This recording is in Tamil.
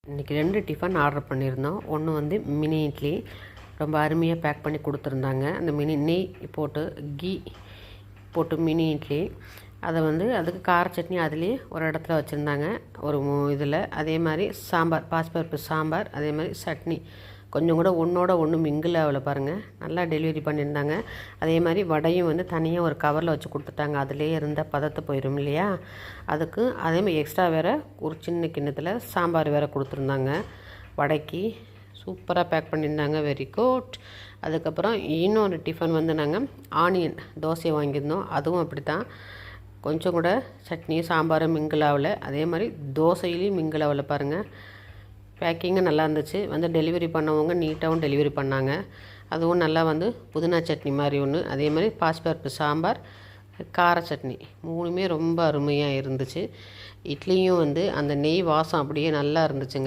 இன்றைக்கி 2 டிஃபன் ஆர்டர் பண்ணியிருந்தோம். ஒன்று வந்து மினி இட்லி ரொம்ப அருமையாக பேக் பண்ணி கொடுத்துருந்தாங்க. அந்த மினி நெய் போட்டு கீ போட்டு மினி இட்லி, அதை வந்து அதுக்கு கார சட்னி அதுலேயே ஒரு இடத்துல வச்சுருந்தாங்க, ஒரு இதில். அதே மாதிரி சாம்பார், பாசிப்பருப்பு சாம்பார், அதே மாதிரி சட்னி கொஞ்சம் கூட ஒன்றோட ஒன்று மிங்கிள் ஆகலை பாருங்கள், நல்லா டெலிவரி பண்ணியிருந்தாங்க. அதே மாதிரி வடையும் வந்து தனியாக ஒரு கவரில் வச்சு கொடுத்துட்டாங்க, அதிலே இருந்த பதத்தை போயிடும் இல்லையா, அதுக்கு அதே மாதிரி எக்ஸ்ட்ரா வேறு ஒரு சின்ன கிண்ணத்தில் சாம்பார் வேறு கொடுத்துருந்தாங்க. வடைக்கு சூப்பராக பேக் பண்ணியிருந்தாங்க, வெரி குட். அதுக்கப்புறம் இன்னொரு டிஃபன் வந்து நாங்கள் ஆனியன் தோசை வாங்கியிருந்தோம், அதுவும் அப்படி தான், கொஞ்சம் கூட சட்னியும் சாம்பாரும் மிங்கிள் ஆகலை. அதே மாதிரி தோசையிலையும் மிங்கிள் ஆகலை பாருங்கள். பேக்கிங்கும் நல்லா இருந்துச்சு. வந்து டெலிவரி பண்ணவங்க நீட்டாகவும் டெலிவரி பண்ணாங்க. அதுவும் நல்லா வந்து புதினா சட்னி மாதிரி ஒன்று, அதே மாதிரி பாசிப்பருப்பு சாம்பார், கார சட்னி, 3மே ரொம்ப அருமையாக இருந்துச்சு. இட்லியும் வந்து அந்த நெய் வாசம் அப்படியே நல்லா இருந்துச்சுங்க.